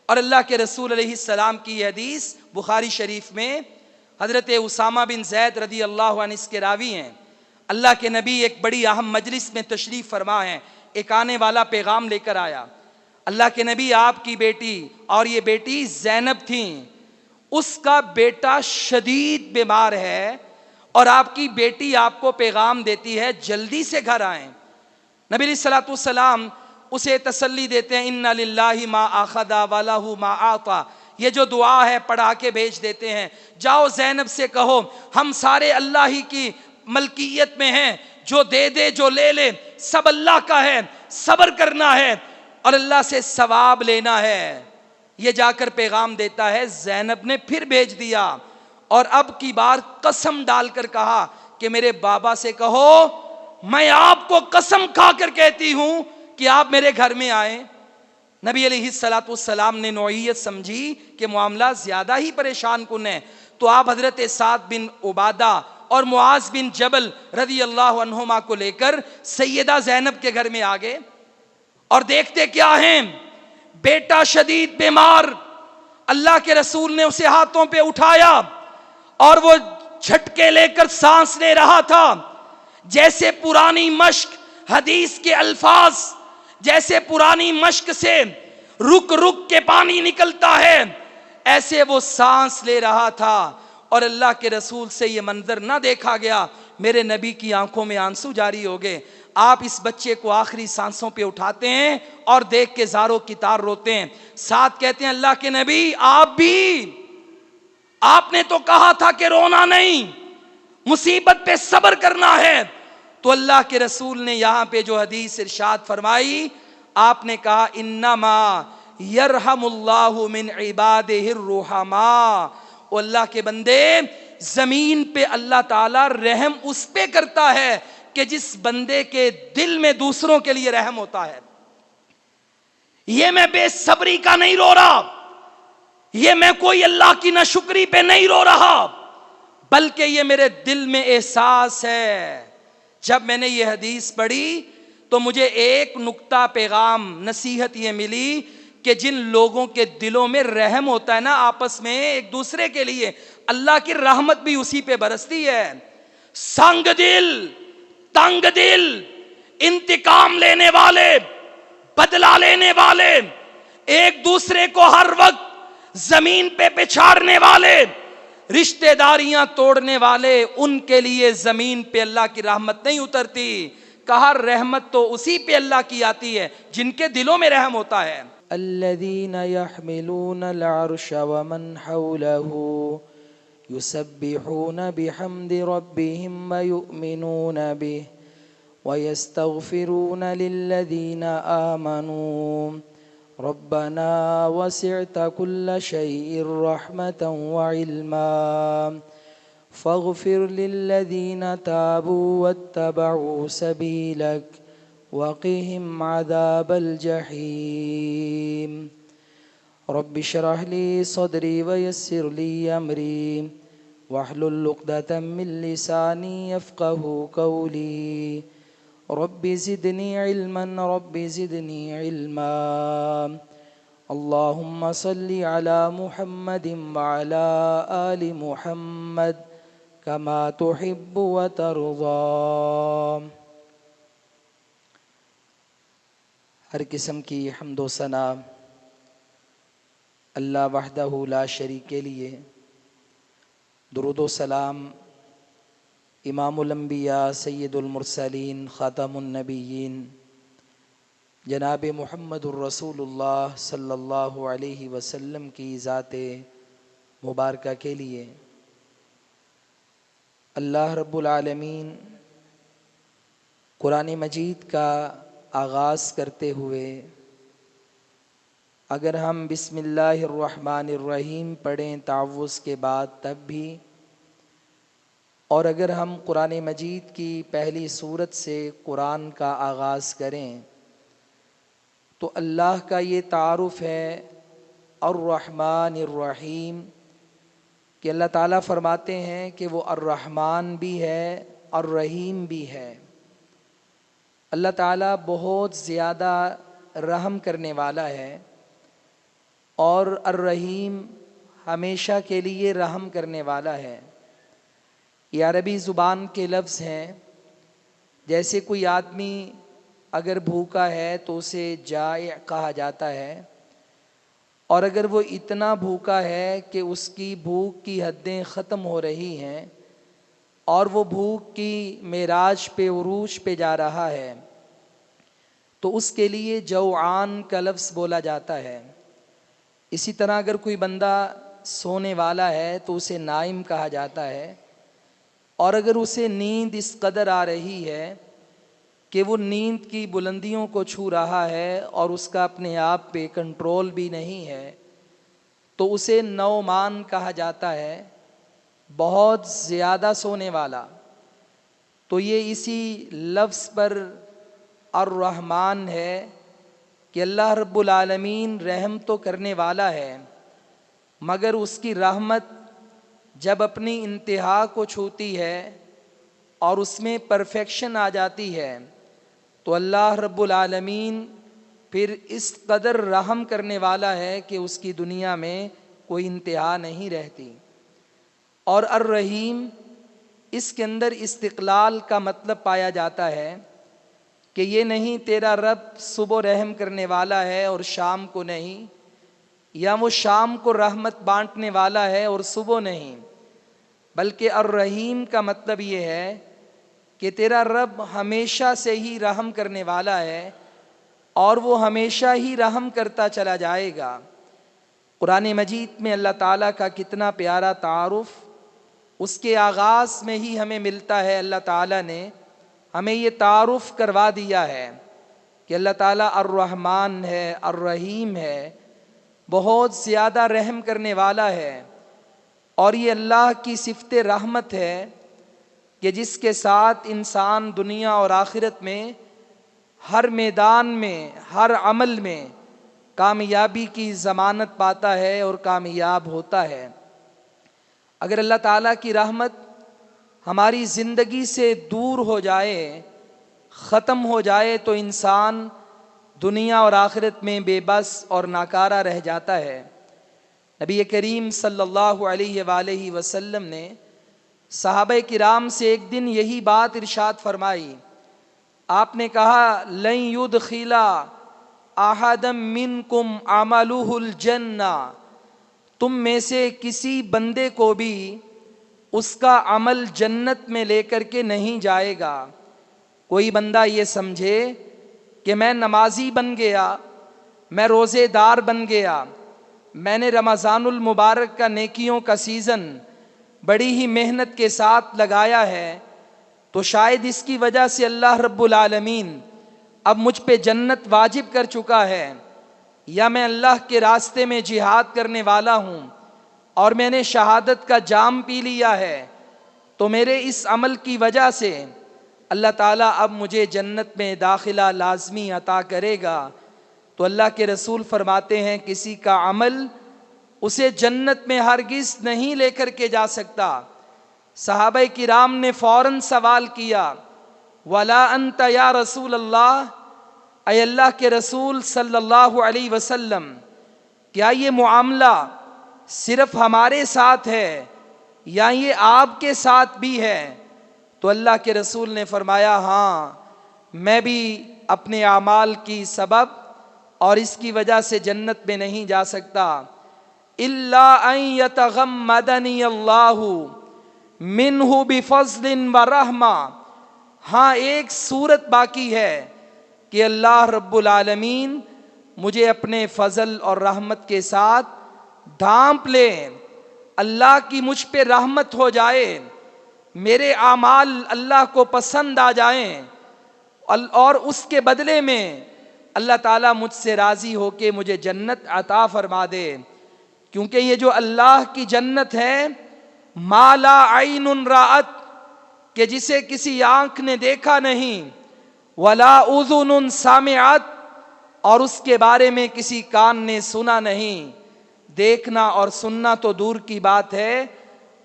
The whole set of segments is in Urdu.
اور اللہ کے رسول علیہ السلام کی یہ حدیث بخاری شریف میں حضرت اسامہ بن زید رضی اللہ عنہ اس کے راوی ہیں. اللہ کے نبی ایک بڑی اہم مجلس میں تشریف فرما ہیں. ایک آنے والا پیغام لے کر آیا. اللہ کے نبی آپ کی بیٹی، اور یہ بیٹی زینب تھیں، اس کا بیٹا شدید بیمار ہے اور آپ کی بیٹی آپ کو پیغام دیتی ہے جلدی سے گھر آئیں. نبی علیہ الصلوۃ والسلام اسے تسلی دیتے ہیں، اِنَّ لِلَّهِ مَا أَخَذَ وَلَهُ مَا أَعْطَى. یہ جو دعا ہے پڑھا کے بھیج دیتے ہیں. جاؤ زینب سے کہو ہم سارے اللہ ہی کی ملکیت میں ہیں، جو دے دے جو لے لے سب اللہ کا ہے، صبر کرنا ہے اور اللہ سے ثواب لینا ہے. یہ جا کر پیغام دیتا ہے. زینب نے پھر بھیج دیا اور اب کی بار قسم ڈال کر کہا کہ میرے بابا سے کہو میں آپ کو قسم کھا کر کہتی ہوں کہ آپ میرے گھر میں آئیں. نبی علیہ الصلوۃ والسلام نے نوعیت سمجھی کہ معاملہ زیادہ ہی پریشان کن ہے، تو آپ حضرت سعد بن عبادہ اور معاذ بن جبل رضی اللہ عنہما کو لے کر سیدہ زینب کے گھر میں آگے. اور دیکھتے کیا ہیں، بیٹا شدید بیمار. اللہ کے رسول نے اسے ہاتھوں پہ اٹھایا اور وہ جھٹکے لے کر سانس لے رہا تھا. جیسے پرانی مشق، حدیث کے الفاظ جیسے پرانی مشق سے رک رک کے پانی نکلتا ہے، ایسے وہ سانس لے رہا تھا. اور اللہ کے رسول سے یہ منظر نہ دیکھا گیا. میرے نبی کی آنکھوں میں آنسو جاری ہو گئے. آپ اس بچے کو آخری سانسوں پہ اٹھاتے ہیں اور دیکھ کے زاروں کی تار روتے ہیں. ساتھ کہتے ہیں اللہ کے نبی آپ بھی، آپ نے تو کہا تھا کہ رونا نہیں، مصیبت پہ صبر کرنا ہے. تو اللہ کے رسول نے یہاں پہ جو حدیث ارشاد فرمائی، آپ نے کہا انما یرحم اللہ من عبادہ الرحماء. او اللہ کے بندے، زمین پہ اللہ تعالی رحم اس پہ کرتا ہے کہ جس بندے کے دل میں دوسروں کے لیے رحم ہوتا ہے. یہ میں بے صبری کا نہیں رو رہا، یہ میں کوئی اللہ کی ناشکری پہ نہیں رو رہا، بلکہ یہ میرے دل میں احساس ہے. جب میں نے یہ حدیث پڑھی تو مجھے ایک نقطہ پیغام نصیحت یہ ملی کہ جن لوگوں کے دلوں میں رحم ہوتا ہے نا آپس میں ایک دوسرے کے لیے، اللہ کی رحمت بھی اسی پہ برستی ہے. سنگ دل، تنگ دل، انتقام لینے والے، بدلہ لینے والے، ایک دوسرے کو ہر وقت زمین پہ پچھاڑنے والے، رشتہ داریاں توڑنے والے، ان کے لیے زمین پہ اللہ کی رحمت نہیں اترتی. کہا رحمت تو اسی پہ اللہ کی آتی ہے جن کے دلوں میں رحم ہوتا ہے. الذين يحملون العرش ومن حوله يسبحون بحمد ربهم ويؤمنون به ويستغفرون للذين آمنوا ربنا وسعت كل شيء رحمة وعلما فاغفر للذين تابوا واتبعوا سبيلك وقهم عذاب الجحيم رب اشرح لي صدري ويسر لي أمري واحلل عقدة من لساني يفقهوا قولي رب زدني علما رب زدني علما اللهم صل على محمد وعلى آل محمد كما تحب وترضى. ہر قسم کی حمد و ثنا اللہ وحدہ لا شریک کے لیے. درود و سلام امام الانبیاء سید المرسلین خاتم النبیین جناب محمد الرسول اللہ صلی اللہ علیہ وسلم کی ذات مبارکہ کے لیے. اللہ رب العالمین قرآن مجید کا آغاز کرتے ہوئے اگر ہم بسم اللہ الرحمن الرحیم پڑھیں تعوذ کے بعد تب بھی، اور اگر ہم قرآن مجید کی پہلی سورت سے قرآن کا آغاز کریں تو اللہ کا یہ تعارف ہے الرحمن الرحیم کہ اللہ تعالیٰ فرماتے ہیں کہ وہ الرحمن بھی ہے الرحیم بھی ہے. اللہ تعالیٰ بہت زیادہ رحم کرنے والا ہے اور الرحیم ہمیشہ کے لیے رحم کرنے والا ہے۔ یہ عربی زبان کے لفظ ہیں۔ جیسے کوئی آدمی اگر بھوکا ہے تو اسے جائع کہا جاتا ہے، اور اگر وہ اتنا بھوکا ہے کہ اس کی بھوک کی حدیں ختم ہو رہی ہیں اور وہ بھوک کی معراج پہ عروج پہ جا رہا ہے تو اس کے لیے جوعان کا لفظ بولا جاتا ہے۔ اسی طرح اگر کوئی بندہ سونے والا ہے تو اسے نائم کہا جاتا ہے، اور اگر اسے نیند اس قدر آ رہی ہے کہ وہ نیند کی بلندیوں کو چھو رہا ہے اور اس کا اپنے آپ پہ کنٹرول بھی نہیں ہے تو اسے نومان کہا جاتا ہے، بہت زیادہ سونے والا۔ تو یہ اسی لفظ پر الرحمن ہے کہ اللہ رب العالمین رحم تو کرنے والا ہے، مگر اس کی رحمت جب اپنی انتہا کو چھوتی ہے اور اس میں پرفیکشن آ جاتی ہے تو اللہ رب العالمین پھر اس قدر رحم کرنے والا ہے کہ اس کی دنیا میں کوئی انتہا نہیں رہتی۔ اور الرحیم اس کے اندر استقلال کا مطلب پایا جاتا ہے کہ یہ نہیں تیرا رب صبح رحم کرنے والا ہے اور شام کو نہیں، یا وہ شام کو رحمت بانٹنے والا ہے اور صبح نہیں، بلکہ الرحیم کا مطلب یہ ہے کہ تیرا رب ہمیشہ سے ہی رحم کرنے والا ہے اور وہ ہمیشہ ہی رحم کرتا چلا جائے گا۔ قرآن مجید میں اللہ تعالیٰ کا کتنا پیارا تعارف اس کے آغاز میں ہی ہمیں ملتا ہے۔ اللہ تعالیٰ نے ہمیں یہ تعارف کروا دیا ہے کہ اللہ تعالیٰ الرحمن ہے، الرحیم ہے، بہت زیادہ رحم کرنے والا ہے، اور یہ اللہ کی صفت رحمت ہے کہ جس کے ساتھ انسان دنیا اور آخرت میں ہر میدان میں، ہر عمل میں کامیابی کی ضمانت پاتا ہے اور کامیاب ہوتا ہے۔ اگر اللہ تعالیٰ کی رحمت ہماری زندگی سے دور ہو جائے، ختم ہو جائے، تو انسان دنیا اور آخرت میں بے بس اور ناکارہ رہ جاتا ہے۔ نبی کریم صلی اللہ علیہ وآلہ وسلم نے صحابہ کرام سے ایک دن یہی بات ارشاد فرمائی۔ آپ نے کہا لن يدخل احدا منکم عملہ الجنہ، تم میں سے کسی بندے کو بھی اس کا عمل جنت میں لے کر کے نہیں جائے گا۔ کوئی بندہ یہ سمجھے کہ میں نمازی بن گیا، میں روزے دار بن گیا، میں نے رمضان المبارک کا نیکیوں کا سیزن بڑی ہی محنت کے ساتھ لگایا ہے، تو شاید اس کی وجہ سے اللہ رب العالمین اب مجھ پہ جنت واجب کر چکا ہے، یا میں اللہ کے راستے میں جہاد کرنے والا ہوں اور میں نے شہادت کا جام پی لیا ہے، تو میرے اس عمل کی وجہ سے اللہ تعالیٰ اب مجھے جنت میں داخلہ لازمی عطا کرے گا۔ تو اللہ کے رسول فرماتے ہیں کسی کا عمل اسے جنت میں ہرگز نہیں لے کر کے جا سکتا۔ صحابہ کرام نے فوراً سوال کیا وَلَا أَنْتَ يَا رسول اللہ، اے اللہ کے رسول صلی اللہ علیہ وسلم، کیا یہ معاملہ صرف ہمارے ساتھ ہے یا یہ آپ کے ساتھ بھی ہے؟ تو اللہ کے رسول نے فرمایا ہاں، میں بھی اپنے اعمال کی سبب اور اس کی وجہ سے جنت میں نہیں جا سکتا۔ إِلَّا أَن يَتَغَمَّدَنِيَ اللَّهُ مِنْهُ بِفَضْلٍ وَرَحْمَةٍ، ہاں ایک صورت باقی ہے کہ اللہ رب العالمین مجھے اپنے فضل اور رحمت کے ساتھ ڈھانپ لے، اللہ کی مجھ پہ رحمت ہو جائے، میرے اعمال اللہ کو پسند آ جائیں، اور اس کے بدلے میں اللہ تعالیٰ مجھ سے راضی ہو کے مجھے جنت عطا فرما دے۔ کیونکہ یہ جو اللہ کی جنت ہے ما لا عین رأت، کہ جسے کسی آنکھ نے دیکھا نہیں، ولا اذن سامعت، اور اس کے بارے میں کسی کان نے سنا نہیں۔ دیکھنا اور سننا تو دور کی بات ہے،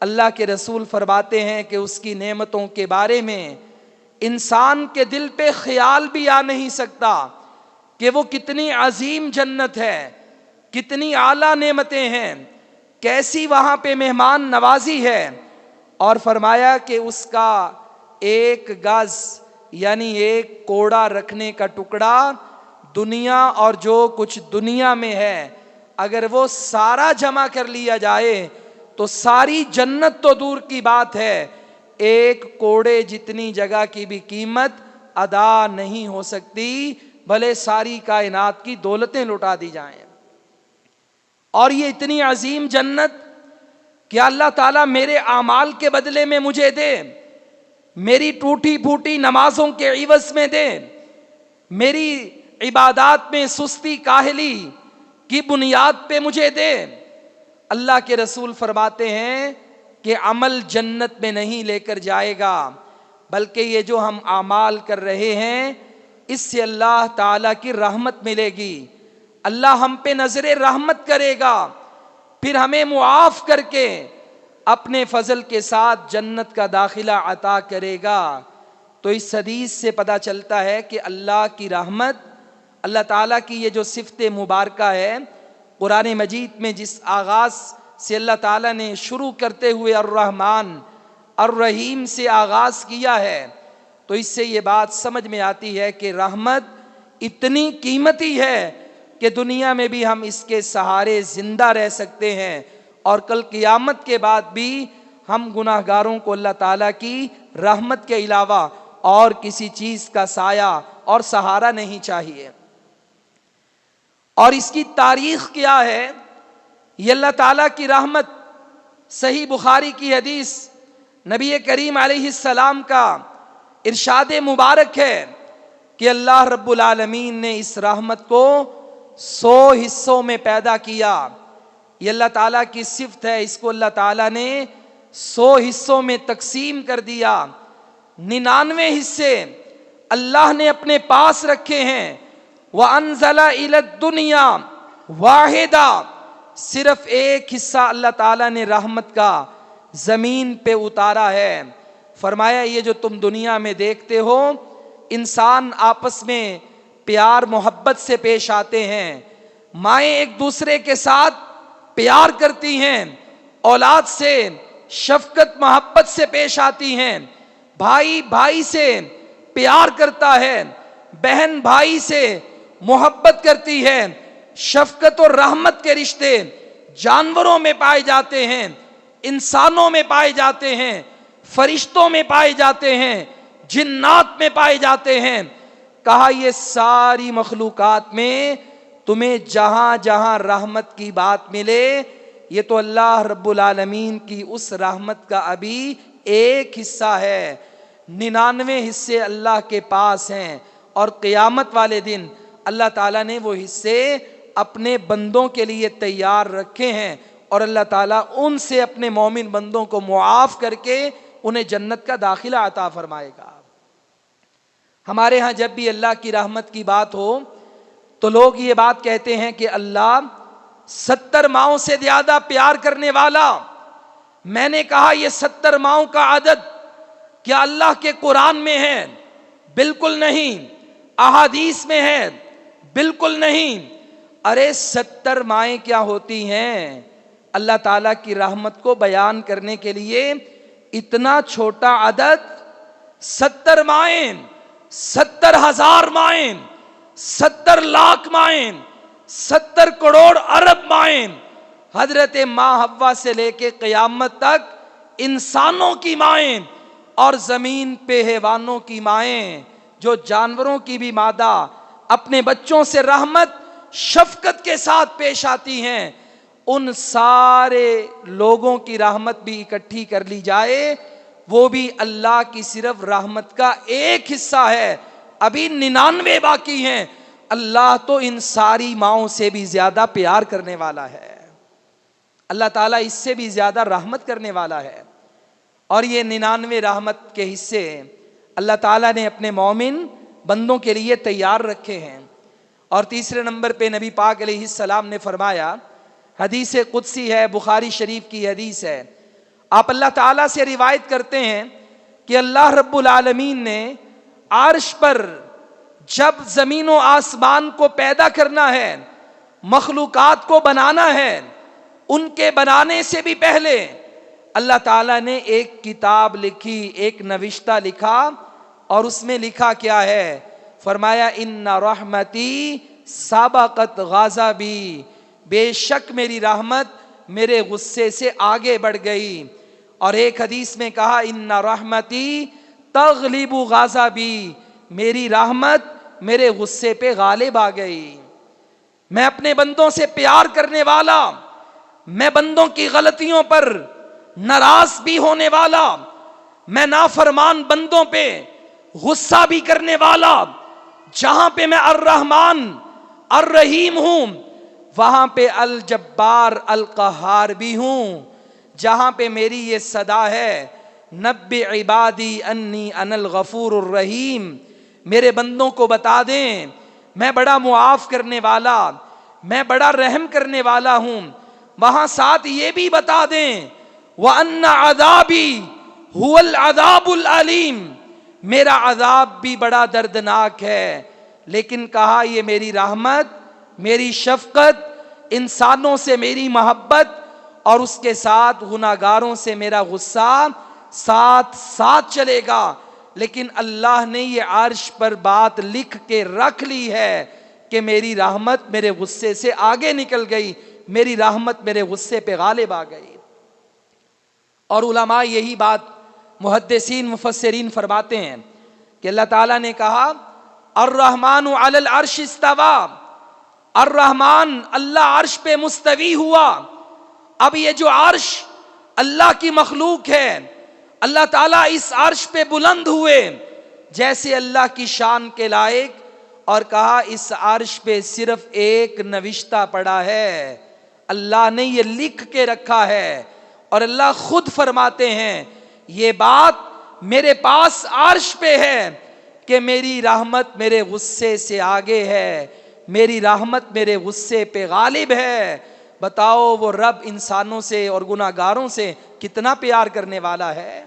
اللہ کے رسول فرماتے ہیں کہ اس کی نعمتوں کے بارے میں انسان کے دل پہ خیال بھی آ نہیں سکتا کہ وہ کتنی عظیم جنت ہے۔ کتنی اعلیٰ نعمتیں ہیں، کیسی وہاں پہ مہمان نوازی ہے. اور فرمایا کہ اس کا ایک گز یعنی ایک کوڑا رکھنے کا ٹکڑا دنیا اور جو کچھ دنیا میں ہے اگر وہ سارا جمع کر لیا جائے تو ساری جنت تو دور کی بات ہے، ایک کوڑے جتنی جگہ کی بھی قیمت ادا نہیں ہو سکتی، بھلے ساری کائنات کی دولتیں لٹا دی جائیں. اور یہ اتنی عظیم جنت کہ اللہ تعالیٰ میرے اعمال کے بدلے میں مجھے دے، میری ٹوٹی پھوٹی نمازوں کے عوض میں دے، میری عبادات میں سستی کاہلی کی بنیاد پہ مجھے دے. اللہ کے رسول فرماتے ہیں کہ عمل جنت میں نہیں لے کر جائے گا، بلکہ یہ جو ہم اعمال کر رہے ہیں اس سے اللہ تعالیٰ کی رحمت ملے گی. اللہ ہم پہ نظر رحمت کرے گا، پھر ہمیں معاف کر کے اپنے فضل کے ساتھ جنت کا داخلہ عطا کرے گا. تو اس حدیث سے پتہ چلتا ہے کہ اللہ کی رحمت، اللہ تعالیٰ کی یہ جو صفت مبارکہ ہے قرآن مجید میں جس آغاز سے اللہ تعالیٰ نے شروع کرتے ہوئے الرحمن الرحیم سے آغاز کیا ہے، تو اس سے یہ بات سمجھ میں آتی ہے کہ رحمت اتنی قیمتی ہے کہ دنیا میں بھی ہم اس کے سہارے زندہ رہ سکتے ہیں، اور کل قیامت کے بعد بھی ہم گناہ گاروں کو اللہ تعالیٰ کی رحمت کے علاوہ اور کسی چیز کا سایہ اور سہارا نہیں چاہیے. اور اس کی تاریخ کیا ہے؟ یہ اللہ تعالیٰ کی رحمت صحیح بخاری کی حدیث نبی کریم علیہ السلام کا ارشاد مبارک ہے کہ اللہ رب العالمین نے اس رحمت کو 100 حصوں میں پیدا کیا. یہ اللہ تعالیٰ کی صفت ہے، اس کو اللہ تعالیٰ نے 100 حصوں میں تقسیم کر دیا. 99 حصے اللہ نے اپنے پاس رکھے ہیں. وَأَنزَلَ إِلَى الدُّنْيَا وَاحِدًا، صرف ایک حصہ اللہ تعالیٰ نے رحمت کا زمین پہ اتارا ہے. فرمایا یہ جو تم دنیا میں دیکھتے ہو انسان آپس میں پیار محبت سے پیش آتے ہیں، مائیں ایک دوسرے کے ساتھ پیار کرتی ہیں، اولاد سے شفقت محبت سے پیش آتی ہیں، بھائی بھائی سے پیار کرتا ہے، بہن بھائی سے محبت کرتی ہے. شفقت اور رحمت کے رشتے جانوروں میں پائے جاتے ہیں، انسانوں میں پائے جاتے ہیں، فرشتوں میں پائے جاتے ہیں، جنات میں پائے جاتے ہیں. کہا یہ ساری مخلوقات میں تمہیں جہاں جہاں رحمت کی بات ملے یہ تو اللہ رب العالمین کی اس رحمت کا ابھی ایک حصہ ہے. 99 حصے اللہ کے پاس ہیں، اور قیامت والے دن اللہ تعالیٰ نے وہ حصے اپنے بندوں کے لیے تیار رکھے ہیں، اور اللہ تعالیٰ ان سے اپنے مومن بندوں کو معاف کر کے انہیں جنت کا داخلہ عطا فرمائے گا. ہمارے ہاں جب بھی اللہ کی رحمت کی بات ہو تو لوگ یہ بات کہتے ہیں کہ اللہ 70 ماؤں سے زیادہ پیار کرنے والا. میں نے کہا یہ 70 ماؤں کا عدد کیا اللہ کے قرآن میں ہے؟ بالکل نہیں. احادیث میں ہے؟ بالکل نہیں. ارے 70 مائیں کیا ہوتی ہیں؟ اللہ تعالیٰ کی رحمت کو بیان کرنے کے لیے اتنا چھوٹا عدد 70 مائیں، 70,000 مائیں، 70 لاکھ مائیں، 70 کروڑ ارب مائیں. حضرت ماں حوا سے لے کے قیامت تک انسانوں کی مائیں اور زمین پہ حیوانوں کی مائیں، جو جانوروں کی بھی مادہ اپنے بچوں سے رحمت شفقت کے ساتھ پیش آتی ہیں، ان سارے لوگوں کی رحمت بھی اکٹھی کر لی جائے وہ بھی اللہ کی صرف رحمت کا ایک حصہ ہے. ابھی 99 باقی ہیں. اللہ تو ان ساری ماؤں سے بھی زیادہ پیار کرنے والا ہے، اللہ تعالیٰ اس سے بھی زیادہ رحمت کرنے والا ہے. اور یہ 99 رحمت کے حصے اللہ تعالیٰ نے اپنے مومن بندوں کے لیے تیار رکھے ہیں. اور تیسرے نمبر پہ نبی پاک علیہ السلام نے فرمایا، حدیث قدسی ہے، بخاری شریف کی حدیث ہے، آپ اللہ تعالیٰ سے روایت کرتے ہیں کہ اللہ رب العالمین نے عرش پر جب زمین و آسمان کو پیدا کرنا ہے مخلوقات کو بنانا ہے، ان کے بنانے سے بھی پہلے اللہ تعالیٰ نے ایک کتاب لکھی، ایک نوشتہ لکھا، اور اس میں لکھا کیا ہے؟ فرمایا ان رحمتی سابقت غضبی، بے شک میری رحمت میرے غصے سے آگے بڑھ گئی. اور ایک حدیث میں کہا ان رحمتی تغلب غضبی، میری رحمت میرے غصے پہ غالب آ گئی. میں اپنے بندوں سے پیار کرنے والا، میں بندوں کی غلطیوں پر ناراض بھی ہونے والا، میں نافرمان بندوں پہ غصہ بھی کرنے والا. جہاں پہ میں الرحمن الرحیم ہوں وہاں پہ الجبار القہار بھی ہوں. جہاں پہ میری یہ صدا ہے نبی عبادی انی انا الغفور الرحیم، میرے بندوں کو بتا دیں میں بڑا معاف کرنے والا، میں بڑا رحم کرنے والا ہوں. وہاں ساتھ یہ بھی بتا دیں وَأَنَّ عَذَابِي هُوَ الْعَذَابُ الْعَلِيمُ، میرا عذاب بھی بڑا دردناک ہے. لیکن کہا یہ میری رحمت، میری شفقت، انسانوں سے میری محبت، اور اس کے ساتھ گناہگاروں سے میرا غصہ ساتھ ساتھ چلے گا. لیکن اللہ نے یہ عرش پر بات لکھ کے رکھ لی ہے کہ میری رحمت میرے غصے سے آگے نکل گئی، میری رحمت میرے غصے پہ غالب آ گئی. اور علماء یہی بات محدثین مفسرین فرماتے ہیں کہ اللہ تعالیٰ نے کہا الرحمن علی العرش استوى، الرحمن اللہ عرش پہ مستوی ہوا. اب یہ جو عرش اللہ کی مخلوق ہے، اللہ تعالیٰ اس عرش پہ بلند ہوئے جیسے اللہ کی شان کے لائق، اور کہا اس عرش پہ صرف ایک نوشتہ پڑا ہے، اللہ نے یہ لکھ کے رکھا ہے. اور اللہ خود فرماتے ہیں یہ بات میرے پاس عرش پہ ہے کہ میری رحمت میرے غصے سے آگے ہے، میری رحمت میرے غصے پہ غالب ہے. بتاؤ وہ رب انسانوں سے اور گناہگاروں سے کتنا پیار کرنے والا ہے.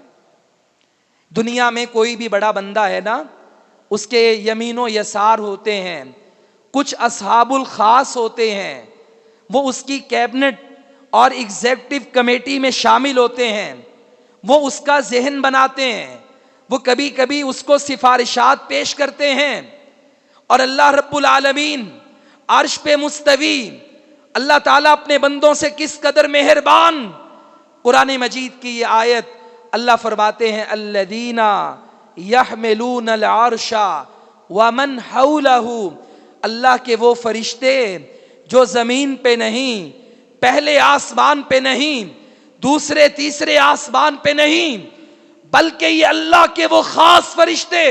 دنیا میں کوئی بھی بڑا بندہ ہے نا، اس کے یمین و یسار ہوتے ہیں، کچھ اصحاب الخاص ہوتے ہیں، وہ اس کی کیبنٹ اور ایگزیکٹو کمیٹی میں شامل ہوتے ہیں، وہ اس کا ذہن بناتے ہیں، وہ کبھی کبھی اس کو سفارشات پیش کرتے ہیں. اور اللہ رب العالمین عرش پہ مستوی، اللہ تعالیٰ اپنے بندوں سے کس قدر مہربان. قرآن مجید کی یہ آیت اللہ فرماتے ہیں الذین یحملون العرش ومن حولہ، اللہ کے وہ فرشتے جو زمین پہ نہیں، پہلے آسمان پہ نہیں، دوسرے تیسرے آسمان پہ نہیں، بلکہ یہ اللہ کے وہ خاص فرشتے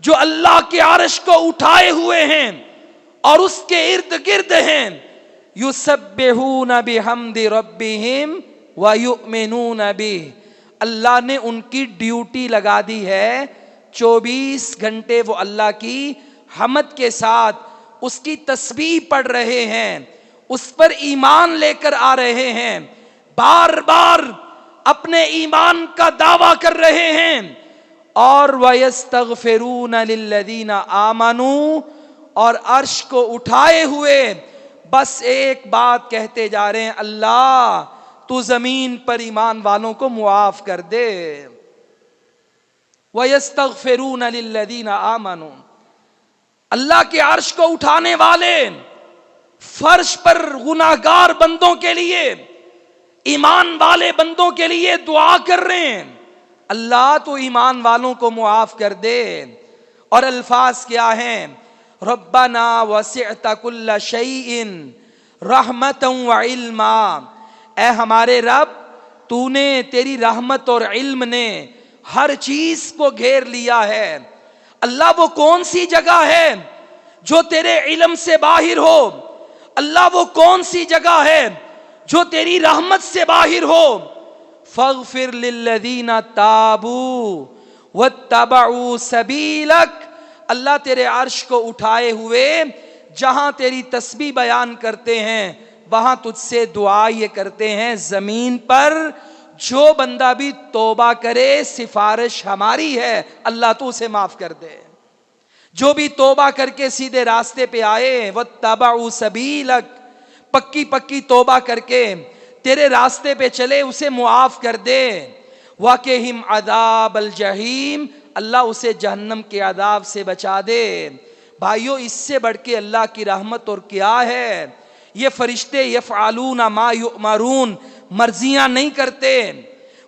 جو اللہ کے عرش کو اٹھائے ہوئے ہیں اور اس کے ارد گرد ہیں. یسبحون بحمد ربہم ویؤمنون بہ، اللہ نے ان کی ڈیوٹی لگا دی ہے، 24 گھنٹے وہ اللہ کی حمد کے ساتھ اس کی تسبیح پڑھ رہے ہیں، اس پر ایمان لے کر آ رہے ہیں، بار بار اپنے ایمان کا دعویٰ کر رہے ہیں. اور وَيَسْتَغْفِرُونَ لِلَّذِينَ آمَنُوا، اور عرش کو اٹھائے ہوئے بس ایک بات کہتے جا رہے ہیں اللہ تو زمین پر ایمان والوں کو معاف کر دے. وَيَسْتَغْفِرُونَ لِلَّذِينَ آمَنُوا، اللہ کے عرش کو اٹھانے والے فرش پر گناہگار بندوں کے لیے، ایمان والے بندوں کے لیے دعا کر رہے ہیں اللہ تو ایمان والوں کو معاف کر دے. اور الفاظ کیا ہیں؟ ربنا وسعت کل شیء رحمتا وعلما، اے ہمارے رب تو نے تیری رحمت اور علم نے ہر چیز کو گھیر لیا ہے. اللہ وہ کون سی جگہ ہے جو تیرے علم سے باہر ہو؟ اللہ وہ کون سی جگہ ہے جو تیری رحمت سے باہر ہو؟ فاغفر للذین تابوا واتبعوا سبیلک، اللہ تیرے عرش کو اٹھائے ہوئے جہاں تیری تسبیح بیان کرتے ہیں وہاں تجھ سے دعا یہ کرتے ہیں زمین پر جو بندہ بھی توبہ کرے سفارش ہماری ہے اللہ تو اسے معاف کر دے. جو بھی توبہ کر کے سیدھے راستے پہ آئے، واتبعوا سبیلک، پکی پکی توبہ کر کے تیرے راستے پہ چلے، اسے معاف کر دے، وَقِهِمْ عَذَابَ الْجَحِيمِ، اللہ اسے جہنم کے عذاب سے بچا دے۔ بھائیو، اس سے بڑھ کے اللہ کی رحمت اور کیا ہے؟ یہ فرشتے یفعلون ما یؤمرون، مرضیاں نہیں کرتے،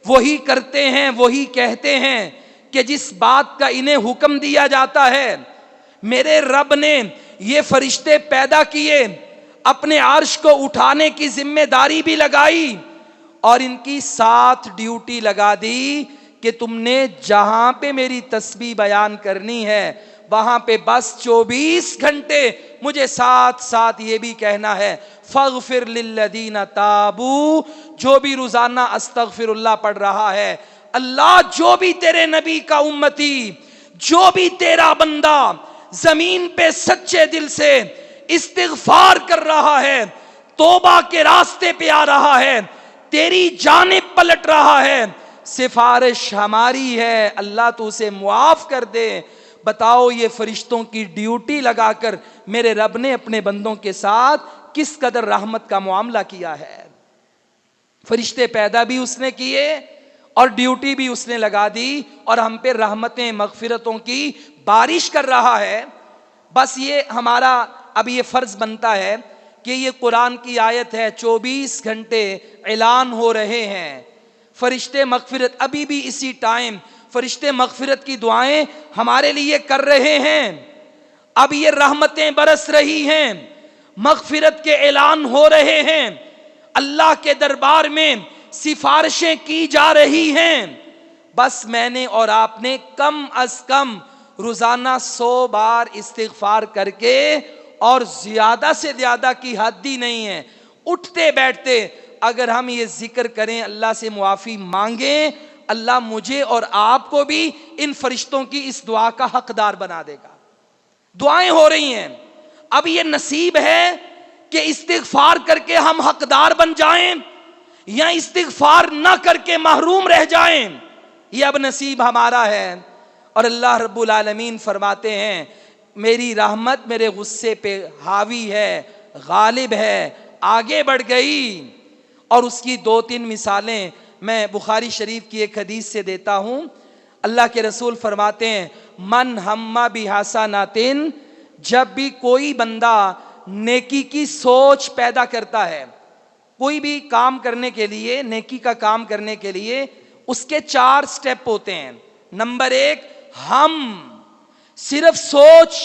وہی کرتے ہیں، وہی کہتے ہیں کہ جس بات کا انہیں حکم دیا جاتا ہے۔ میرے رب نے یہ فرشتے پیدا کیے، اپنے عرش کو اٹھانے کی ذمہ داری بھی لگائی، اور ان کی ساتھ ڈیوٹی لگا دی کہ تم نے جہاں پہ میری تسبیح بیان کرنی ہے وہاں پہ بس 24 گھنٹے مجھے ساتھ ساتھ یہ بھی کہنا ہے، فاغفر للذین تابوا، جو بھی روزانہ استغفر اللہ پڑھ رہا ہے، اللہ جو بھی تیرے نبی کا امتی، جو بھی تیرا بندہ زمین پہ سچے دل سے استغفار کر رہا ہے، توبہ کے راستے پہ آ رہا ہے، تیری جانب پلٹ رہا ہے، سفارش ہماری ہے، اللہ تو اسے معاف کر دے۔ بتاؤ، یہ فرشتوں کی ڈیوٹی لگا کر میرے رب نے اپنے بندوں کے ساتھ کس قدر رحمت کا معاملہ کیا ہے۔ فرشتے پیدا بھی اس نے کیے اور ڈیوٹی بھی اس نے لگا دی، اور ہم پہ رحمتیں مغفرتوں کی بارش کر رہا ہے۔ بس یہ ہمارا اب یہ فرض بنتا ہے کہ یہ قرآن کی آیت ہے، 24 گھنٹے اعلان ہو رہے ہیں فرشتے مغفرت، ابھی بھی اسی ٹائم فرشتے مغفرت کی دعائیں ہمارے لیے کر رہے ہیں، اب یہ رحمتیں برس رہی ہیں، مغفرت کے اعلان ہو رہے ہیں، اللہ کے دربار میں سفارشیں کی جا رہی ہیں۔ بس میں نے اور آپ نے کم از کم روزانہ 100 بار استغفار کر کے، اور زیادہ سے زیادہ کی حد ہی نہیں ہے، اٹھتے بیٹھتے اگر ہم یہ ذکر کریں، اللہ سے معافی مانگیں، اللہ مجھے اور آپ کو بھی ان فرشتوں کی اس دعا کا حقدار بنا دے گا۔ دعائیں ہو رہی ہیں، اب یہ نصیب ہے کہ استغفار کر کے ہم حقدار بن جائیں یا استغفار نہ کر کے محروم رہ جائیں، یہ اب نصیب ہمارا ہے۔ اور اللہ رب العالمین فرماتے ہیں، میری رحمت میرے غصے پہ حاوی ہے، غالب ہے، آگے بڑھ گئی۔ اور اس کی 2-3 مثالیں میں بخاری شریف کی ایک حدیث سے دیتا ہوں۔ اللہ کے رسول فرماتے ہیں، من ہم بحسنۃ، جب بھی کوئی بندہ نیکی کی سوچ پیدا کرتا ہے، کوئی بھی کام کرنے کے لیے، نیکی کا کام کرنے کے لیے اس کے 4 سٹیپ ہوتے ہیں۔ نمبر 1 ہم، صرف سوچ۔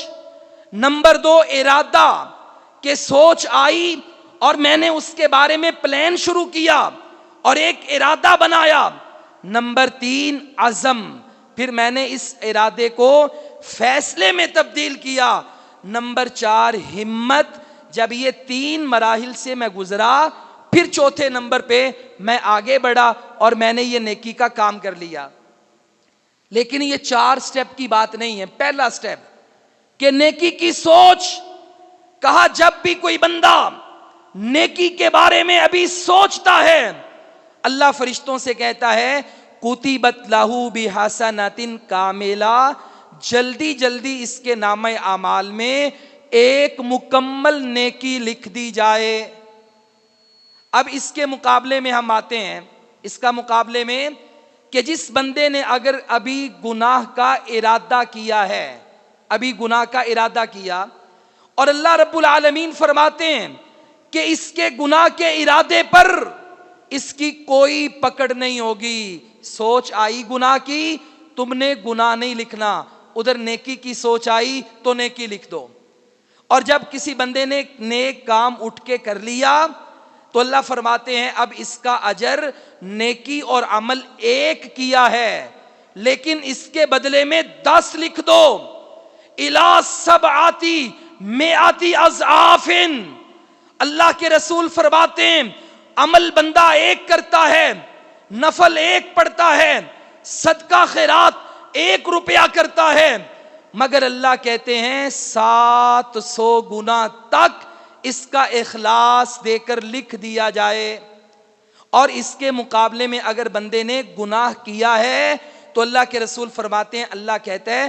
نمبر 2 ارادہ، کہ سوچ آئی اور میں نے اس کے بارے میں پلان شروع کیا اور ایک ارادہ بنایا۔ نمبر 3 عزم، پھر میں نے اس ارادے کو فیصلے میں تبدیل کیا۔ نمبر 4 ہمت، جب یہ 3 مراحل سے میں گزرا، پھر چوتھے نمبر پہ میں آگے بڑھا اور میں نے یہ نیکی کا کام کر لیا۔ لیکن یہ 4 سٹیپ کی بات نہیں ہے۔ پہلا سٹیپ کہ نیکی کی سوچ، کہا جب بھی کوئی بندہ نیکی کے بارے میں ابھی سوچتا ہے، اللہ فرشتوں سے کہتا ہے کتبت لہو بحسنۃ کاملہ، جلدی جلدی اس کے نامہ اعمال میں ایک مکمل نیکی لکھ دی جائے۔ اب اس کے مقابلے میں ہم آتے ہیں، اس کا مقابلے میں کہ جس بندے نے اگر ابھی گناہ کا ارادہ کیا ہے، ابھی گناہ کا ارادہ کیا، اور اللہ رب العالمین فرماتے ہیں کہ اس کے گناہ کے ارادے پر اس کی کوئی پکڑ نہیں ہوگی۔ سوچ آئی گناہ کی، تم نے گناہ نہیں لکھنا، ادھر نیکی کی سوچ آئی تو نیکی لکھ دو۔ اور جب کسی بندے نے نیک کام اٹھ کے کر لیا تو اللہ فرماتے ہیں اب اس کا اجر، نیکی اور عمل ایک کیا ہے لیکن اس کے بدلے میں 10 لکھ دو۔ الی 700 اضعاف، اللہ کے رسول فرماتے ہیں عمل بندہ ایک کرتا ہے، نفل ایک پڑھتا ہے، صدقہ خیرات 1 روپیہ کرتا ہے، مگر اللہ کہتے ہیں 700 گنا تک اس کا اخلاص دے کر لکھ دیا جائے۔ اور اس کے مقابلے میں اگر بندے نے گناہ کیا ہے تو اللہ کے رسول فرماتے ہیں، اللہ کہتا ہے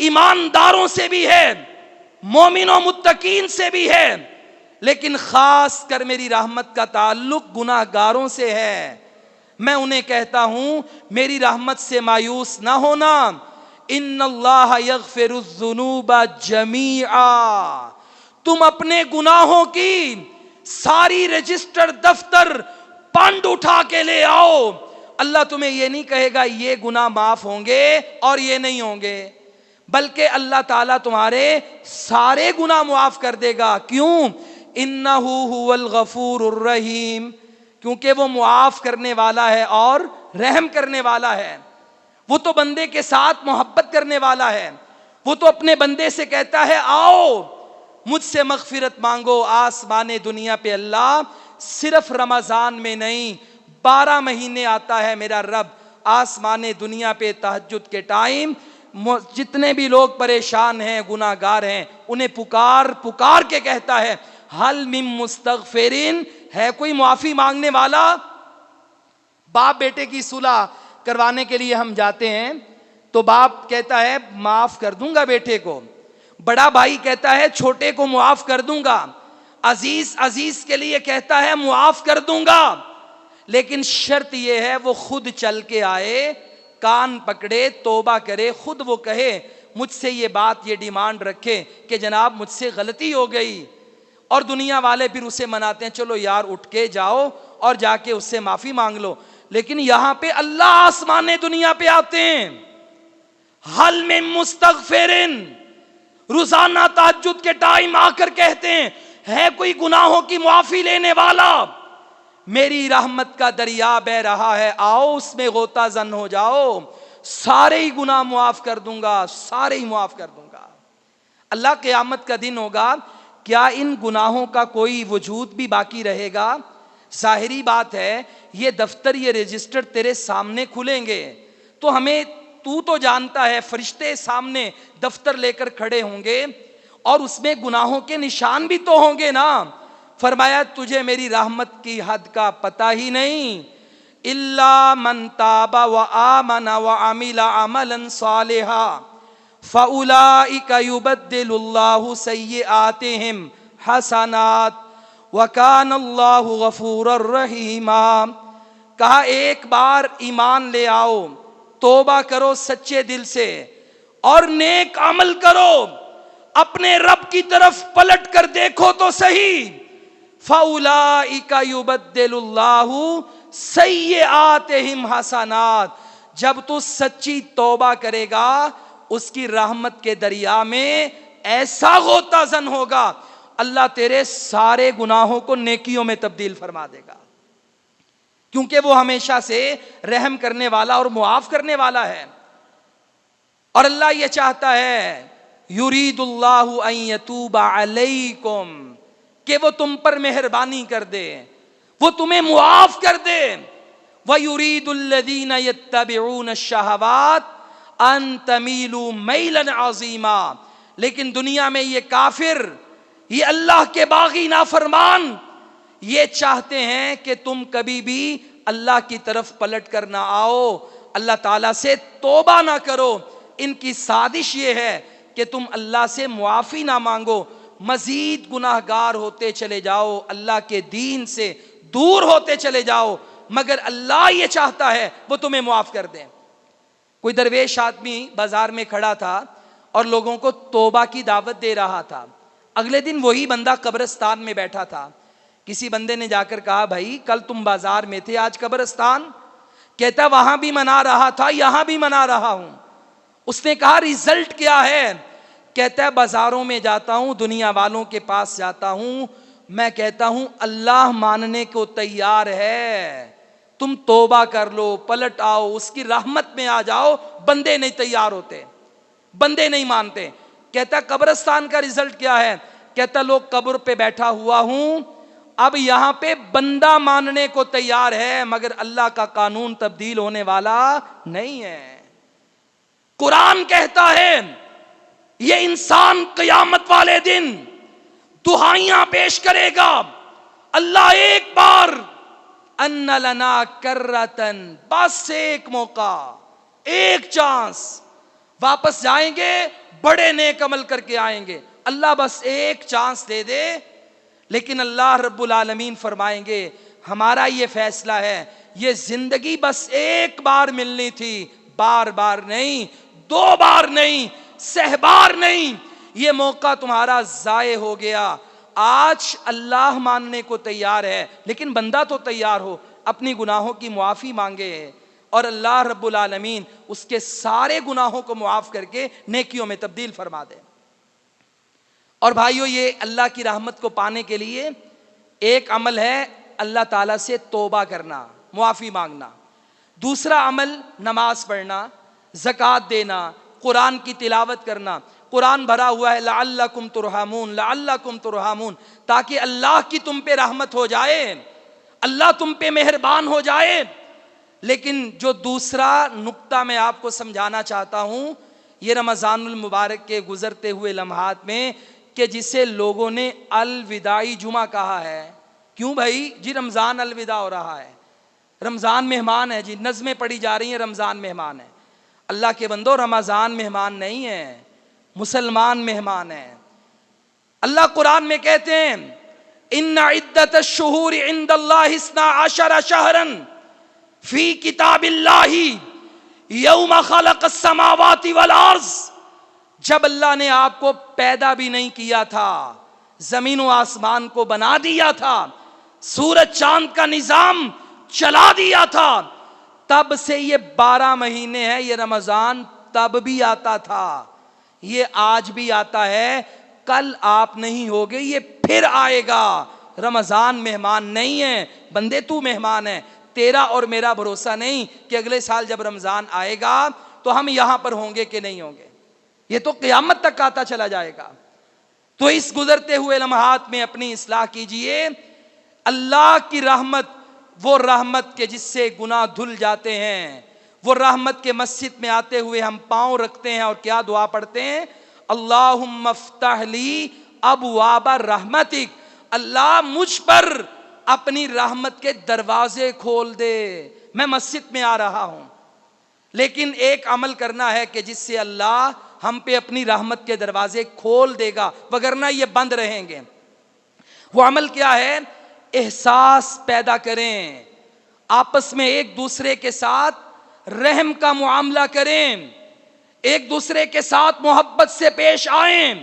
ایمانداروں سے بھی ہے، مومنوں متقین سے بھی ہے، لیکن خاص کر میری رحمت کا تعلق گناہ گاروں سے ہے۔ میں انہیں کہتا ہوں میری رحمت سے مایوس نہ ہونا، ان اللہ یغفر الذنوب جمیعا، تم اپنے گناہوں کی ساری رجسٹر دفتر پنڈ اٹھا کے لے آؤ، اللہ تمہیں یہ نہیں کہے گا یہ گناہ معاف ہوں گے اور یہ نہیں ہوں گے، بلکہ اللہ تعالیٰ تمہارے سارے گناہ معاف کر دے گا۔ کیوں؟ انہ هو الغفور الرحیم، کیونکہ وہ معاف کرنے والا ہے اور رحم کرنے والا ہے۔ وہ تو بندے کے ساتھ محبت کرنے والا ہے، وہ تو اپنے بندے سے کہتا ہے آؤ مجھ سے مغفرت مانگو۔ آسمان دنیا پہ اللہ صرف رمضان میں نہیں 12 مہینے آتا ہے میرا رب آسمان دنیا پہ تہجد کے ٹائم، جتنے بھی لوگ پریشان ہیں گناہ گار ہیں انہیں پکار پکار کے کہتا ہے حل من مستغفرین، ہے کوئی معافی مانگنے والا؟ باپ بیٹے کی صلح کروانے کے لیے ہم جاتے ہیں تو باپ کہتا ہے معاف کر دوں گا بیٹے کو، بڑا بھائی کہتا ہے چھوٹے کو معاف کر دوں گا، عزیز عزیز کے لیے کہتا ہے معاف کر دوں گا، لیکن شرط یہ ہے وہ خود چل کے آئے، کان پکڑے، توبہ کرے، خود وہ کہے مجھ سے یہ بات، یہ ڈیمانڈ رکھے کہ جناب مجھ سے غلطی ہو گئی، اور دنیا والے پھر اسے مناتے ہیں چلو یار اٹھ کے جاؤ اور جا کے اس سے معافی مانگ لو۔ لیکن یہاں پہ اللہ آسمان دنیا پہ آتے ہیں، حل من مستغفرن، روزانہ تہجد کے ٹائم آ کر کہتے ہیں ہے کوئی گناہوں کی معافی لینے والا؟ میری رحمت کا دریا بہ رہا ہے، آؤ اس میں غوطہ زن ہو جاؤ، سارے ہی گناہ معاف کر دوں گا، سارے ہی معاف کر دوں گا۔ اللہ قیامت کا دن ہوگا، کیا ان گناہوں کا کوئی وجود بھی باقی رہے گا؟ ظاہری بات ہے یہ دفتر، یہ رجسٹر تیرے سامنے کھلیں گے تو ہمیں، تو جانتا ہے فرشتے سامنے دفتر لے کر کھڑے ہوں گے اور اس میں گناہوں کے نشان بھی تو ہوں گے نا۔ فرمایا تجھے میری رحمت کی حد کا پتہ ہی نہیں، الا من تاب وآمن وعمل عملا صالحا فاولئک یبدل اللہ سیئاتہم حسنات وکان اللہ غفورا رحیما۔ کہا ایک بار ایمان لے آؤ، توبہ کرو سچے دل سے اور نیک عمل کرو، اپنے رب کی طرف پلٹ کر دیکھو تو صحیح، فَأُولَئِكَ يُبَدِّلُ اللَّهُ سَيِّئَاتِهِمْ حَسَنَات، جب تو سچی توبہ کرے گا اس کی رحمت کے دریا میں ایسا غوطہ زن ہوگا اللہ تیرے سارے گناہوں کو نیکیوں میں تبدیل فرما دے گا، کیونکہ وہ ہمیشہ سے رحم کرنے والا اور معاف کرنے والا ہے۔ اور اللہ یہ چاہتا ہے یرید اللہ ان یتوب علیکم، کہ وہ تم پر مہربانی کر دے، وہ تمہیں معاف کر دے۔ وَيُرِيدُ الَّذِينَ يَتَّبِعُونَ الشَّهَوَاتِ أَن تَمِيلُوا مَيْلًا عَظِيمًا، لیکن دنیا میں یہ کافر، یہ اللہ کے باغی نافرمان یہ چاہتے ہیں کہ تم کبھی بھی اللہ کی طرف پلٹ کر نہ آؤ، اللہ تعالیٰ سے توبہ نہ کرو۔ ان کی سازش یہ ہے کہ تم اللہ سے معافی نہ مانگو، مزید گناہ گار ہوتے چلے جاؤ، اللہ کے دین سے دور ہوتے چلے جاؤ، مگر اللہ یہ چاہتا ہے وہ تمہیں معاف کر دیں۔ کوئی درویش آدمی بازار میں کھڑا تھا اور لوگوں کو توبہ کی دعوت دے رہا تھا، اگلے دن وہی بندہ قبرستان میں بیٹھا تھا۔ کسی بندے نے جا کر کہا بھائی کل تم بازار میں تھے آج قبرستان؟ کہتا وہاں بھی منا رہا تھا یہاں بھی منا رہا ہوں۔ اس نے کہا ریزلٹ کیا ہے؟ کہتا ہے بازاروں میں جاتا ہوں، دنیا والوں کے پاس جاتا ہوں، میں کہتا ہوں اللہ ماننے کو تیار ہے، تم توبہ کر لو، پلٹ آؤ، اس کی رحمت میں آ جاؤ، بندے نہیں تیار ہوتے، بندے نہیں مانتے۔ کہتا قبرستان کا ریزلٹ کیا ہے؟ کہتا لوگ قبر پہ بیٹھا ہوا ہوں، اب یہاں پہ بندہ ماننے کو تیار ہے مگر اللہ کا قانون تبدیل ہونے والا نہیں ہے۔ قرآن کہتا ہے یہ انسان قیامت والے دن دہائیاں پیش کرے گا، اللہ ایک بار ان لنا کرتن، بس ایک موقع، ایک چانس، واپس جائیں گے بڑے نیک عمل کر کے آئیں گے، اللہ بس ایک چانس دے دے۔ لیکن اللہ رب العالمین فرمائیں گے ہمارا یہ فیصلہ ہے، یہ زندگی بس ایک بار ملنی تھی، بار بار نہیں، دو بار نہیں، سہ بار نہیں، یہ موقع تمہارا ضائع ہو گیا۔ آج اللہ ماننے کو تیار ہے، لیکن بندہ تو تیار ہو، اپنی گناہوں کی معافی مانگے، اور اللہ رب العالمین اس کے سارے گناہوں کو معاف کر کے نیکیوں میں تبدیل فرما دے۔ اور بھائیو، یہ اللہ کی رحمت کو پانے کے لیے ایک عمل ہے اللہ تعالیٰ سے توبہ کرنا، معافی مانگنا۔ دوسرا عمل نماز پڑھنا، زکوٰۃ دینا، قرآن کی تلاوت کرنا۔ قرآن بھرا ہوا ہے لعلکم ترحمون، لعلکم ترحمون، تاکہ اللہ کی تم پہ رحمت ہو جائے، اللہ تم پہ مہربان ہو جائے۔ لیکن جو دوسرا نقطہ میں آپ کو سمجھانا چاہتا ہوں، یہ رمضان المبارک کے گزرتے ہوئے لمحات میں کہ جسے لوگوں نے الوداعی جمعہ کہا ہے۔ کیوں بھائی؟ جی رمضان الوداع ہو رہا ہے، رمضان مہمان ہے، جی نظمیں پڑھی جا رہی ہیں، رمضان مہمان ہے۔ اللہ کے بندو، رمضان مہمان نہیں ہے، مسلمان مہمان ہے۔ اللہ قرآن میں کہتے ہیں ان عدت الشہور عند اللہ 12 شہرا فی کتاب اللہ یوم خلق السماوات والارض۔ جب اللہ نے آپ کو پیدا بھی نہیں کیا تھا، زمین و آسمان کو بنا دیا تھا، سورج چاند کا نظام چلا دیا تھا، تب سے یہ 12 مہینے ہیں۔ یہ رمضان تب بھی آتا تھا، یہ آج بھی آتا ہے، کل آپ نہیں ہوگے، یہ پھر آئے گا۔ رمضان مہمان نہیں ہے، بندے تو مہمان ہے۔ تیرا اور میرا بھروسہ نہیں کہ اگلے سال جب رمضان آئے گا تو ہم یہاں پر ہوں گے کہ نہیں ہوں گے، یہ تو قیامت تک آتا چلا جائے گا۔ تو اس گزرتے ہوئے لمحات میں اپنی اصلاح کیجئے۔ اللہ کی رحمت، وہ رحمت کے جس سے گناہ دھل جاتے ہیں، وہ رحمت کے مسجد میں آتے ہوئے ہم پاؤں رکھتے ہیں اور کیا دعا پڑھتے ہیں؟ اللہم افتح لی ابواب رحمتک، اللہ مجھ پر اپنی رحمت کے دروازے کھول دے۔ میں مسجد میں آ رہا ہوں، لیکن ایک عمل کرنا ہے کہ جس سے اللہ ہم پہ اپنی رحمت کے دروازے کھول دے گا، وگرنہ یہ بند رہیں گے۔ وہ عمل کیا ہے؟ احساس پیدا کریں، آپس میں ایک دوسرے کے ساتھ رحم کا معاملہ کریں، ایک دوسرے کے ساتھ محبت سے پیش آئیں،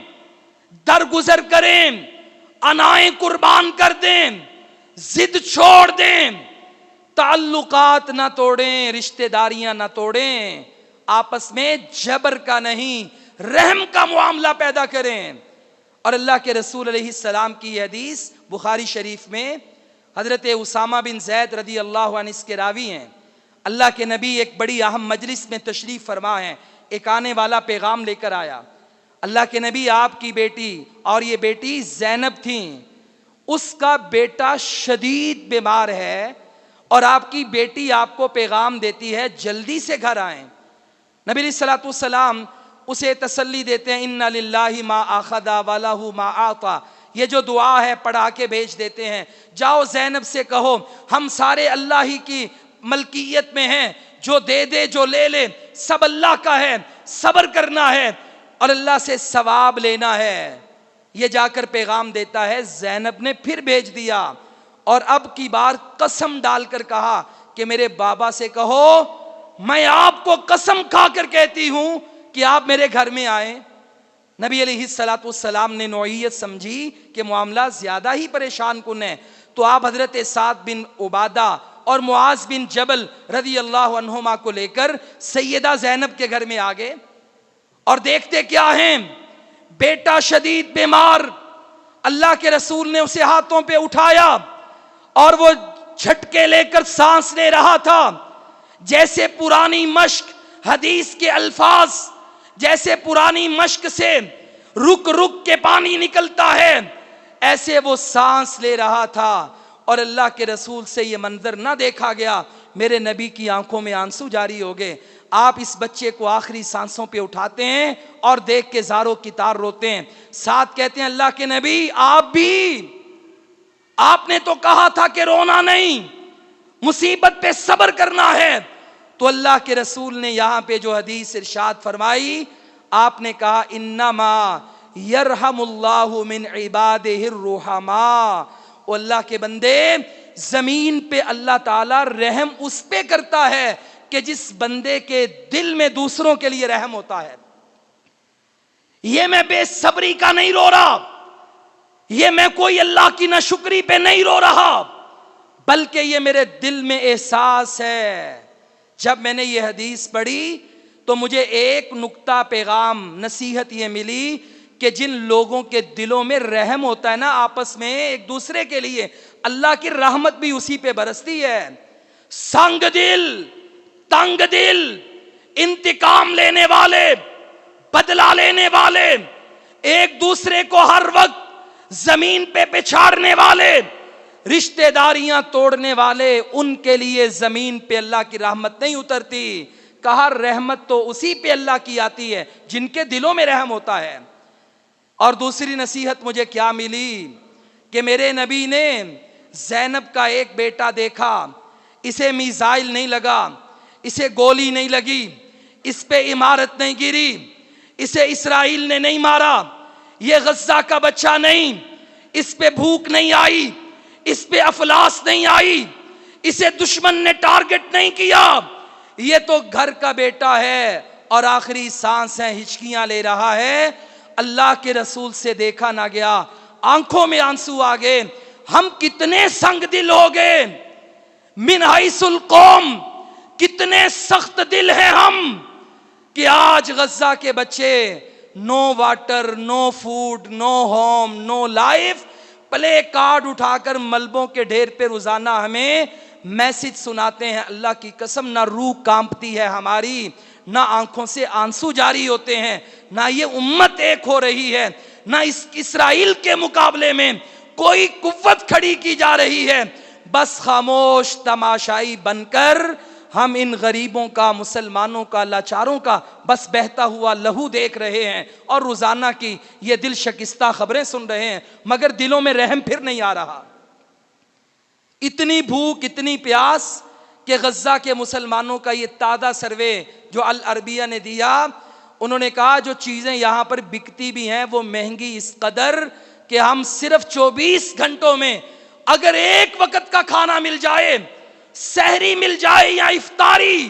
درگزر کریں، انائیں قربان کر دیں، ضد چھوڑ دیں، تعلقات نہ توڑیں، رشتہ داریاں نہ توڑیں، آپس میں جبر کا نہیں رحم کا معاملہ پیدا کریں۔ اور اللہ کے رسول علیہ السلام کی حدیث بخاری شریف میں حضرت اسامہ بن زید رضی اللہ عنہ اس کے راوی ہیں، اللہ کے نبی ایک بڑی اہم مجلس میں تشریف فرما ہیں، ایک آنے والا پیغام لے کر آیا۔ اللہ کے نبی، آپ کی بیٹی، اور یہ بیٹی زینب تھیں، اس کا بیٹا شدید بیمار ہے اور آپ کی بیٹی آپ کو پیغام دیتی ہے جلدی سے گھر آئیں۔ نبی علیہ الصلوۃ والسلام اسے تسلی دیتے ہیں، ان للہ ما اخذ ولہ ما اعطى، یہ جو دعا ہے پڑھا کے بھیج دیتے ہیں، جاؤ زینب سے کہو ہم سارے اللہ ہی کی ملکیت میں ہیں، جو دے دے جو لے لے سب اللہ کا ہے، صبر کرنا ہے اور اللہ سے ثواب لینا ہے۔ یہ جا کر پیغام دیتا ہے، زینب نے پھر بھیج دیا اور اب کی بار قسم ڈال کر کہا کہ میرے بابا سے کہو میں آپ کو قسم کھا کر کہتی ہوں کہ آپ میرے گھر میں آئیں۔ نبی علیہ الصلوۃ والسلام نے نوعیت سمجھی کہ معاملہ زیادہ ہی پریشان کن ہے، تو آپ حضرت سعد بن عبادہ اور معاذ بن جبل رضی اللہ عنہما کو لے کر سیدہ زینب کے گھر میں آگے، اور دیکھتے کیا ہیں، بیٹا شدید بیمار، اللہ کے رسول نے اسے ہاتھوں پہ اٹھایا اور وہ جھٹکے لے کر سانس لے رہا تھا، جیسے پرانی مشق، حدیث کے الفاظ جیسے پرانی مشق سے رک رک کے پانی نکلتا ہے، ایسے وہ سانس لے رہا تھا اور اللہ کے رسول سے یہ منظر نہ دیکھا گیا۔ میرے نبی کی آنکھوں میں آنسو جاری ہو گئے۔ آپ اس بچے کو آخری سانسوں پہ اٹھاتے ہیں اور دیکھ کے زاروں کی تار روتے ہیں۔ ساتھ کہتے ہیں اللہ کے نبی آپ بھی، آپ نے تو کہا تھا کہ رونا نہیں، مصیبت پہ صبر کرنا ہے۔ تو اللہ کے رسول نے یہاں پہ جو حدیث ارشاد فرمائی، آپ نے کہا انما یرحم اللہ من عبادہ الرحماء، اللہ کے بندے زمین پہ اللہ تعالیٰ رحم اس پہ کرتا ہے کہ جس بندے کے دل میں دوسروں کے لیے رحم ہوتا ہے۔ یہ میں بے صبری کا نہیں رو رہا، یہ میں کوئی اللہ کی ناشکری پہ نہیں رو رہا، بلکہ یہ میرے دل میں احساس ہے۔ جب میں نے یہ حدیث پڑھی تو مجھے ایک نقطہ پیغام نصیحت یہ ملی کہ جن لوگوں کے دلوں میں رحم ہوتا ہے نا آپس میں ایک دوسرے کے لیے، اللہ کی رحمت بھی اسی پہ برستی ہے۔ سنگ دل، تنگ دل، انتقام لینے والے، بدلہ لینے والے، ایک دوسرے کو ہر وقت زمین پہ پچھاڑنے والے، رشتہ داریاں توڑنے والے، ان کے لیے زمین پہ اللہ کی رحمت نہیں اترتی۔ کہا رحمت تو اسی پہ اللہ کی آتی ہے جن کے دلوں میں رحم ہوتا ہے۔ اور دوسری نصیحت مجھے کیا ملی کہ میرے نبی نے زینب کا ایک بیٹا دیکھا، اسے میزائل نہیں لگا، اسے گولی نہیں لگی، اس پہ عمارت نہیں گری، اسے اسرائیل نے نہیں مارا، یہ غزہ کا بچہ نہیں، اس پہ بھوک نہیں آئی، اس پہ افلاس نہیں آئی، اسے دشمن نے ٹارگٹ نہیں کیا، یہ تو گھر کا بیٹا ہے اور آخری سانس ہے، ہچکیاں لے رہا ہے۔ اللہ کے رسول سے دیکھا نہ گیا، آنکھوں میں آنسو آ گئے۔ ہم کتنے سنگ دل ہو گئے، من حیث القوم کتنے سخت دل ہیں ہم کہ آج غزہ کے بچے نو واٹر، نو فوڈ، نو ہوم، نو لائف، پلے کارڈ اٹھا کر ملبوں کے ڈھیر پہ روزانہ ہمیں میسج سناتے ہیں۔ اللہ کی قسم نہ روح کانپتی ہے ہماری، نہ آنکھوں سے آنسو جاری ہوتے ہیں، نہ یہ امت ایک ہو رہی ہے، نہ اس اسرائیل کے مقابلے میں کوئی قوت کھڑی کی جا رہی ہے۔ بس خاموش تماشائی بن کر ہم ان غریبوں کا، مسلمانوں کا، لاچاروں کا بس بہتا ہوا لہو دیکھ رہے ہیں اور روزانہ کی یہ دل شکستہ خبریں سن رہے ہیں، مگر دلوں میں رحم پھر نہیں آ رہا۔ اتنی بھوک، اتنی پیاس کہ غزہ کے مسلمانوں کا یہ تازہ سروے جو العربیہ نے دیا، انہوں نے کہا جو چیزیں یہاں پر بکتی بھی ہیں وہ مہنگی اس قدر کہ ہم صرف 24 گھنٹوں میں اگر ایک وقت کا کھانا مل جائے، سحری مل جائے یا افطاری،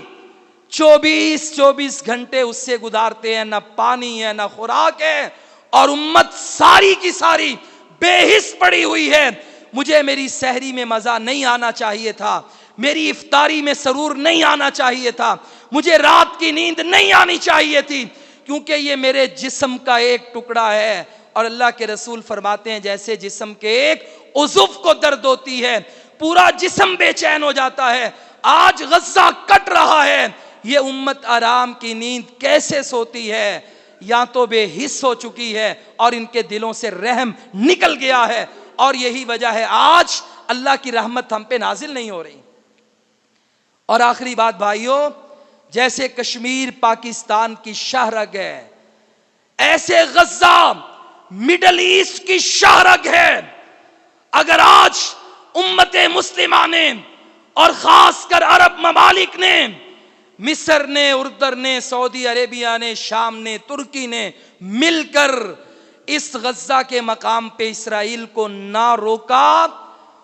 24 گھنٹے اس سے گزارتے ہیں، نہ پانی ہے نہ خوراک ہے، اور امت ساری کی ساری بے حس پڑی ہوئی ہے۔ مجھے میری سحری میں مزہ نہیں آنا چاہیے تھا، میری افطاری میں سرور نہیں آنا چاہیے تھا، مجھے رات کی نیند نہیں آنی چاہیے تھی، کیونکہ یہ میرے جسم کا ایک ٹکڑا ہے۔ اور اللہ کے رسول فرماتے ہیں جیسے جسم کے ایک عضو کو درد ہوتی ہے پورا جسم بے چین ہو جاتا ہے، آج غزہ کٹ رہا ہے، یہ امت آرام کی نیند کیسے سوتی ہے؟ یا تو بے حس ہو چکی ہے اور ان کے دلوں سے رحم نکل گیا ہے، اور یہی وجہ ہے آج اللہ کی رحمت ہم پہ نازل نہیں ہو رہی۔ اور آخری بات بھائیوں، جیسے کشمیر پاکستان کی شاہرگ ہے، ایسے غزہ مڈل ایسٹ کی شاہرگ ہے۔ اگر آج امت مسلمہ نے اور خاص کر عرب ممالک نے، مصر نے، اردن نے، سعودی عربیہ نے، شام نے، ترکی نے مل کر اس غزہ کے مقام پہ اسرائیل کو نہ روکا،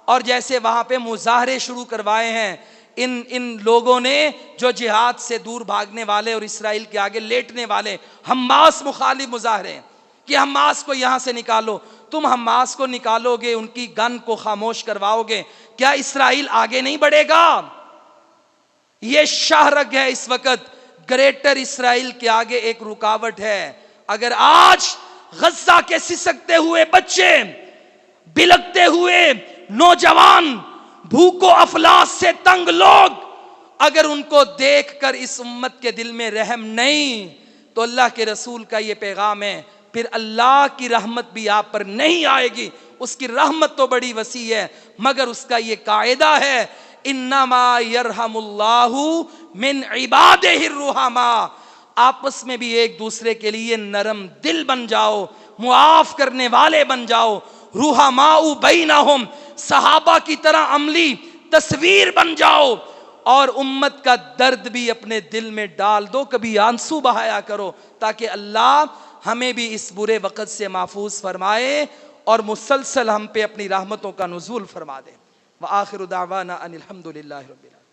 اور جیسے وہاں پہ مظاہرے شروع کروائے ہیں ان لوگوں نے جو جہاد سے دور بھاگنے والے اور اسرائیل کے آگے لیٹنے والے حماس مخالف مظاہرے کہ حماس کو یہاں سے نکالو، تم حماس کو نکالو گے، ان کی گن کو خاموش کرواؤ گے، کیا اسرائیل آگے نہیں بڑھے گا؟ یہ شاہرگ ہے اس وقت، گریٹر اسرائیل کے آگے ایک رکاوٹ ہے۔ اگر آج غزہ کے سسکتے ہوئے بچے، بلکتے ہوئے نوجوان، بھوک و افلاس سے تنگ لوگ، اگر ان کو دیکھ کر اس امت کے دل میں رحم نہیں، تو اللہ کے رسول کا یہ پیغام ہے پھر اللہ کی رحمت بھی آپ پر نہیں آئے گی۔ اس کی رحمت تو بڑی وسیع ہے، مگر اس کا یہ قاعدہ ہے انما یرحم اللہ من عبادہ الرحماء، آپس میں بھی ایک دوسرے کے لیے نرم دل بن جاؤ، معاف کرنے والے بن جاؤ، رحماء بینہم، صحابہ کی طرح عملی تصویر بن جاؤ، اور امت کا درد بھی اپنے دل میں ڈال دو، کبھی آنسو بہایا کرو، تاکہ اللہ ہمیں بھی اس برے وقت سے محفوظ فرمائے اور مسلسل ہم پہ اپنی رحمتوں کا نزول فرما دے۔ وآخر دعوانا ان الحمد للہ رب العالمین۔